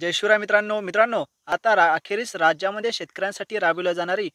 जय शिवराय मित्रांनो, आता अखेरीस राज्यामध्ये शेतकऱ्यांसाठी राबविली जाणारी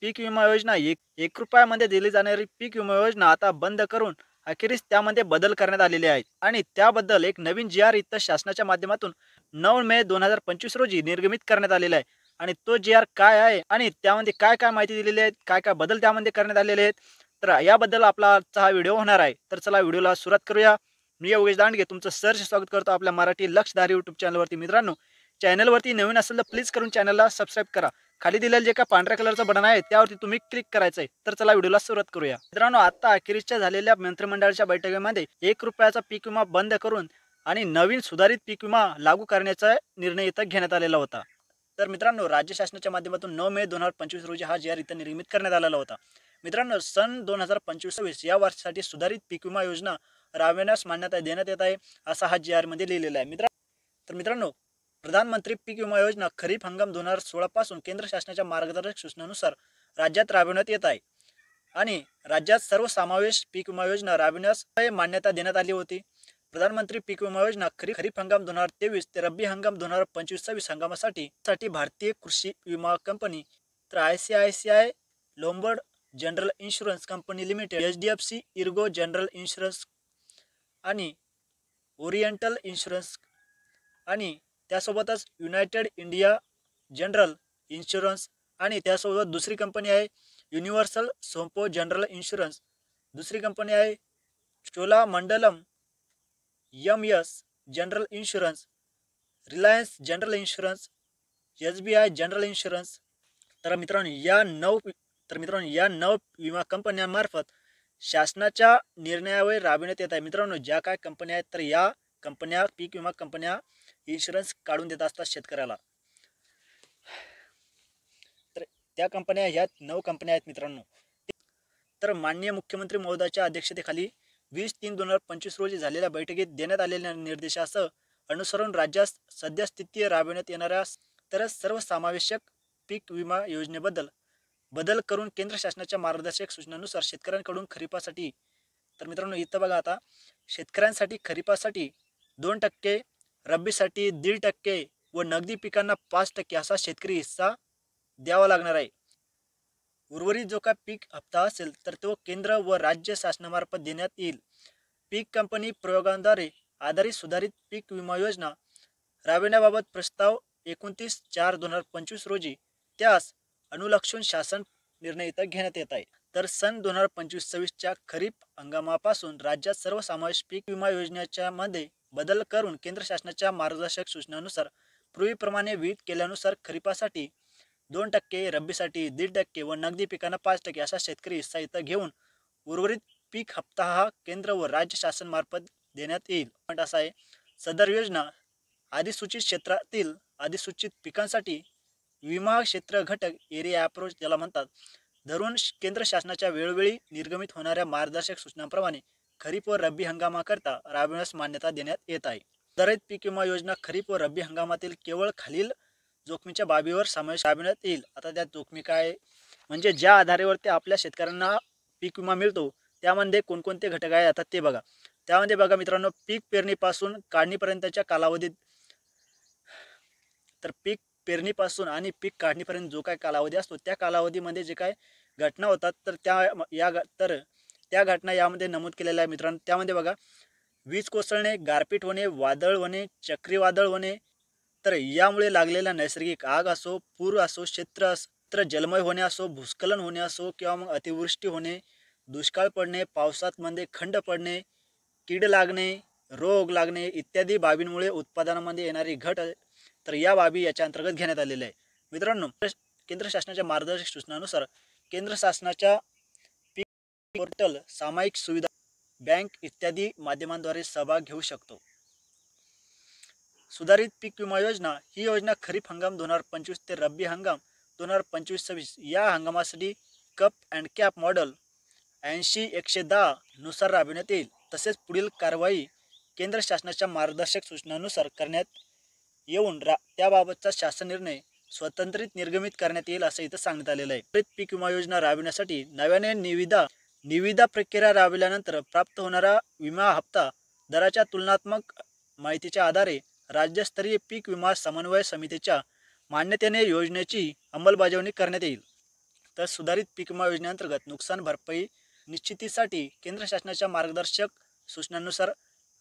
पीक विमा योजना एक रुपयामध्ये दिली जाणारी पीक विमा योजना आता बंद करून अखेरीस त्यामध्ये बदल करण्यात आलेले आहेत आणि त्याबद्दल एक नवीन जी.आर. इथं शासनाच्या माध्यमातून 9 मे 2025 रोजी निर्गमित करण्यात आलेला आहे आणि तो जी.आर. काय आहे आणि त्यामध्ये काय काय माहिती दिलेली आहे, काय काय बदल त्यामध्ये करण्यात आलेले आहेत, तर याबद्दल आपला आजचा हा व्हिडिओ होणार आहे. तर चला व्हिडिओला सुरुवात करूया. मी योगेश दांडगे तुमचं सहर्ष स्वागत करतो आपल्या मराठी लक्षधारी यूट्यूब चॅनलवरती. मित्रांनो, चॅनलवरती नवीन असेल तर प्लीज करून चॅनलला सबस्क्राईब करा. खाली दिलेलं जे का पांढऱ्या कलरचं बटन आहे त्यावरती तुम्ही क्लिक करायचं आहे. तर चला व्हिडिओला सुरुवात करूया. मित्रांनो, आता अखेरीच्या झालेल्या मंत्रिमंडळाच्या बैठकीमध्ये 1 रुपयाचा पीक विमा बंद करून आणि नवीन सुधारित पीक विमा लागू करण्याचा निर्णय इथं घेण्यात आलेला होता. तर मित्रांनो, राज्य शासनाच्या माध्यमातून 9 मे 2025 रोजी हा जी.आर. इथं निर्मित करण्यात आलेला होता. मित्रांनो, सन 2025 या वर्षासाठी सुधारित पीक विमा योजना राबविण्यास मान्यता देण्यात येत आहे, असा हा जी.आर. मध्ये लिहिलेला आहे. मित्रांनो, प्रधानमंत्री पीक विमा योजना खरीप हंगाम 2016 पासून केंद्र शासनाच्या मार्गदर्शक सूचनानुसार राज्यात राबविण्यात येत आहे आणि राज्यात सर्वसमावेश पीक विमा योजना राबविण्यास मान्यता देण्यात आली होती. प्रधानमंत्री पीक विमा योजना खरीप हंगाम 2023 ते रब्बी हंगाम 2025-26 हंगामासाठी भारतीय कृषी विमा कंपनी, तर ICICI Lombard general insurance company limited, HDFC Ergo general insurance आणि ओरिएंटल इन्शुरन्स आणि त्यासोबतच युनायटेड इंडिया जनरल इन्शुरन्स आणि त्यासोबत दुसरी कंपनी आहे युनिव्हर्सल सोम्पो जनरल इन्शुरन्स, दुसरी कंपनी आहे Cholamandalam MS general insurance, Reliance general insurance, SBI general insurance. तर मित्रांनो, या नऊ विमा कंपन्यांमार्फत शासनाच्या निर्णयावर राबविण्यात येत आहे. मित्रांनो, ज्या काय कंपन्या आहेत तर या कंपन्या पीक विमा कंपन्या इन्शुरन्स काढून देत असतात शेतकऱ्याला. तर त्या कंपन्या ह्या 9 कंपन्या आहेत मित्रांनो. तर माननीय मुख्यमंत्री महोदयाच्या अध्यक्षतेखाली 20/3/2025 रोजी झालेल्या बैठकीत देण्यात आलेल्या निर्देशासह अनुसरून राज्यात सद्यस्थिती राबविण्यात येणाऱ्या तर सर्वसमावेशक पीक विमा योजनेबद्दल बदल करून केंद्र शासनाच्या मार्गदर्शक सूचनानुसार शेतकऱ्यांकडून खरीपासाठी, तर मित्रांनो इथं बघा, आता शेतकऱ्यांसाठी खरीपासाठी 2%, रब्बीसाठी 1.5% व नगदी पिकांना 5% असा शेतकरी हिस्सा द्यावा लागणार आहे. उर्वरित जो काय पीक हप्ता असेल तर तो केंद्र व राज्य शासनामार्फत देण्यात येईल. पीक कंपनी प्रयोगांद्वारे आधारित सुधारित पीक विमा योजना राबविण्याबाबत प्रस्ताव 29/4/2025 रोजी त्यास अनुलक्षून शासन निर्णय इथं घेण्यात येत आहे. तर सन 2025-26च्या खरीप हंगामापासून राज्यात सर्वसमावेश पीक विमा योजनेच्या मध्ये बदल करून केंद्र शासनाच्या मार्गदर्शक सूचनानुसार पूर्वीप्रमाणे विहित केल्यानुसार खरीपासाठी 2%, रब्बीसाठी 1.5% व नगदी पिकांना 5% असा शेतकरी हिस्सा इथं घेऊन उर्वरित पीक हप्ता हा केंद्र व राज्य शासन मार्फत देण्यात येईल. पॉईंट असा आहे, सदर योजना अधिसूचित क्षेत्रातील अधिसूचित पिकांसाठी विमा क्षेत्र घटक एरिया अप्रोच ज्याला म्हणतात धरून केंद्र शासनाच्या वेळोवेळी निर्गमित होणाऱ्या मार्गदर्शक सूचनांप्रमाणे खरीप व रब्बी हंगामाकरता राबविण्यास मान्यता देण्यात येत आहे. सुधारित पीक विमा योजना खरीप व रब्बी हंगामातील केवळ खालील जोखमीच्या बाबीवर समावेश राबविण्यात येईल. आता त्या जोखमी काय, म्हणजे ज्या आधारावरती आपल्या शेतकऱ्यांना पीक विमा मिळतो त्यामध्ये कोणकोणते घटक आहेत आता ते बघा. त्यामध्ये बघा मित्रांनो, पीक पेरणीपासून काढणीपर्यंतच्या कालावधीत, तर पीक पेरणीपासून आणि पीक काढणीपर्यंत जो काय कालावधी असतो त्या कालावधीमध्ये जे काय घटना होतात तर त्या घटना यामध्ये नमूद केलेल्या आहे मित्रांनो. त्यामध्ये बघा, वीज कोसळणे, गारपीट होणे, वादळ होणे, चक्रीवादळ होणे, तर यामुळे लागलेला नैसर्गिक आग असो, पूर असो, क्षेत्र जलमय होणे असो, भूस्खलन होणे असो किंवा मग अतिवृष्टी होणे, दुष्काळ पडणे, पावसात मध्ये खंड पडणे, कीड लागणे, रोग लागणे इत्यादी बाबींमुळे उत्पादनामध्ये येणारी घट, तर या बाबी याच्या अंतर्गत घेण्यात आलेल्या आहे. मित्रांनो, केंद्र शासनाच्या मार्गदर्शक सूचनानुसार केंद्र शासनाच्या पीक पोर्टल, सामायिक सुविधा, बँक इत्यादी माध्यमांद्वारे सहभाग घेऊ शकतो. सुधारित पीक विमा योजना ही योजना खरीप हंगाम 2025 ते रब्बी हंगाम 2025-26 या हंगामासाठी कप अँड कॅप मॉडेल 80-110 नुसार राबविण्यात येईल. तसेच पुढील कारवाई केंद्र शासनाच्या मार्गदर्शक सूचनानुसार करण्यात येऊन त्याबाबतचा शासन निर्णय स्वतंत्रित निर्गमित करण्यात येईल असं इथं सांगण्यात आलेलं आहे. पीक विमा योजना राबविण्यासाठी नव्याने निविदा प्रक्रिया राबविल्यानंतर प्राप्त होणारा विमा हप्ता दराच्या तुलनात्मक माहितीच्या आधारे राज्यस्तरीय पीक विमा समन्वय समितीच्या मान्यतेने योजनेची अंमलबजावणी करण्यात येईल. तर सुधारित पीक विमा योजनेअंतर्गत नुकसान भरपाई निश्चितीसाठी केंद्र शासनाच्या मार्गदर्शक सूचनांनुसार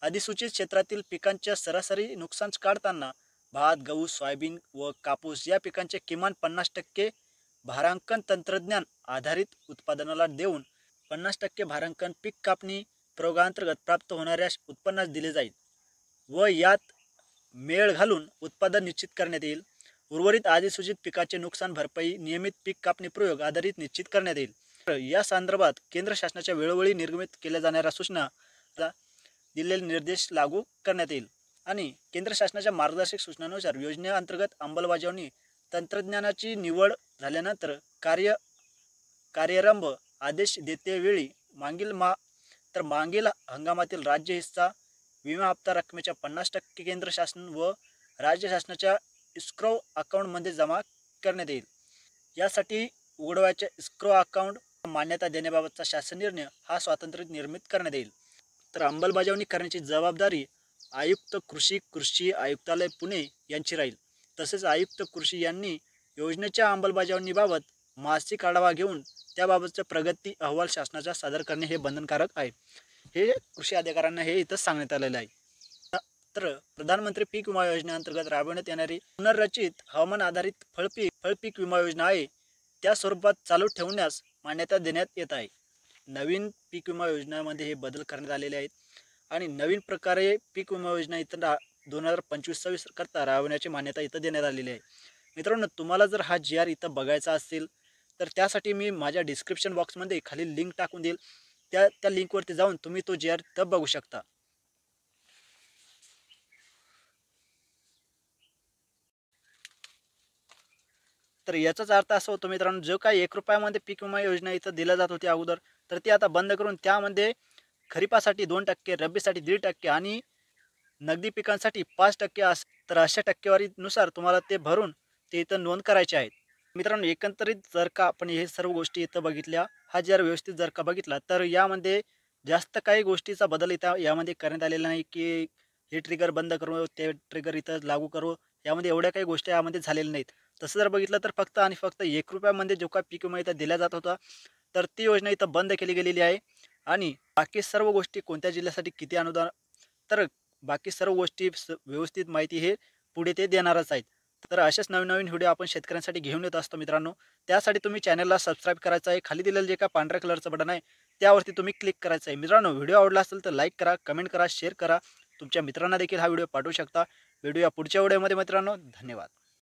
अधिसूचित क्षेत्रातील पिकांच्या सरासरी नुकसान काढताना भात, गहू, सोयाबीन व कापूस या पिकांचे किमान 50% भारांकन तंत्रज्ञान आधारित उत्पादनाला देऊन 50% भारांकन पीक कापणी प्रयोगांतर्गत प्राप्त होणाऱ्या उत्पन्नास दिले जाईल व यात मेळ घालून उत्पादन निश्चित करण्यात येईल. उर्वरित अधिसूचित पिकाचे नुकसान भरपाई नियमित पीक कापणी प्रयोग आधारित निश्चित करण्यात येईल. या संदर्भात केंद्र शासनाच्या वेळोवेळी निर्गमित केल्या जाणाऱ्या सूचना दिलेले निर्देश लागू करण्यात येईल आणि केंद्र शासनाच्या मार्गदर्शक सूचनांनुसार योजनेअंतर्गत अंमलबजावणी तंत्रज्ञानाची निवड झाल्यानंतर कार्यारंभ आदेश देतेवेळी मागील हंगामातील राज्य हिस्सा विमा हप्ता रकमेच्या 50% केंद्र शासन व राज्य शासनाच्या इस्क्रो अकाउंटमध्ये जमा करण्यात येईल. यासाठी उघडवायच्या इस्क्रो अकाउंट मान्यता देण्याबाबतचा शासन निर्णय हा स्वातंत्र्य निर्मित करण्यात येईल. तर अंमलबजावणी करण्याची जबाबदारी आयुक्त कृषी आयुक्तालय पुणे यांची राहील. तसेच आयुक्त कृषी यांनी योजनेच्या अंमलबजावणीबाबत मासिक आढावा घेऊन त्याबाबतचा प्रगती अहवाल शासनाचा सादर करणे हे बंधनकारक आहे. हे कृषी अधिकाऱ्यांना हे इथं सांगण्यात आलेलं आहे. तर प्रधानमंत्री पीक विमा योजनेअंतर्गत राबवण्यात येणारी पुनर्रचित हवामान आधारित फळपीक विमा योजना आहे त्या स्वरूपात चालू ठेवण्यास मान्यता देण्यात येत आहे. नवीन पीक विमा योजनेमध्ये हे बदल करण्यात आलेले आहेत आणि नवीन प्रकारे पीक विमा योजना इथं 2025-26 करता राबवण्याची मान्यता इथं देण्यात आलेली आहे. मित्रांनो, तुम्हाला जर हा GR इथं बघायचा असेल तर त्यासाठी मी माझ्या डिस्क्रिप्शन बॉक्समध्ये खाली लिंक टाकून देईल. त्या लिंकवरती जाऊन तुम्ही तो GR इथं बघू शकता. तर याचाच अर्थ असा होतो मित्रांनो, जो काही 1 रुपयामध्ये पीक विमा योजना इथं दिल्या जात होती अगोदर, तर ती आता बंद करून त्यामध्ये खरीपासाठी 2%, रब्बीसाठी 1.5% आणि नगदी पिकांसाठी 5% तर अशा टक्केवारीनुसार तुम्हाला ते भरून ते इथं नोंद करायचे आहेत. मित्रांनो, एकंदरीत जर का आपण हे सर्व गोष्टी इथं बघितल्या, हा जर व्यवस्थित जर का बघितला तर यामध्ये जास्त काही गोष्टीचा बदल इथं यामध्ये करण्यात आलेला नाही की हे ट्रिगर बंद करू, ते ट्रिगर इथं लागू करू. यामध्ये एवढ्या काही गोष्टी यामध्ये झालेल्या नाहीत. तसं जर बघितलं तर फक्त आणि फक्त 1 रुपयामध्ये जो काही पीक विमा इथं दिला जात होता तर ती योजना इथं बंद केली गेलेली आहे आणि बाकी सर्व गोष्टी कोणत्या जिल्ह्यासाठी किती अनुदान, तर बाकी सर्व गोष्टी व्यवस्थित माहिती हे पुढे ते देणारच आहेत. तर अशाच नवीन व्हिडिओ आपण शेतकऱ्यांसाठी घेऊन येत असतो मित्रांनो. त्यासाठी तुम्ही चॅनलला सबस्क्राईब करायचं आहे. खाली दिलेलं जे काय पांढऱ्या कलरचं बटन आहे त्यावरती तुम्ही क्लिक करायचं आहे. मित्रांनो, व्हिडिओ आवडला असेल तर लाईक करा, कमेंट करा, शेअर करा. तुमच्या मित्रांना देखील हा व्हिडिओ पाठवू शकता. भेटूया पुढच्या व्हिडिओमध्ये मित्रांनो. धन्यवाद.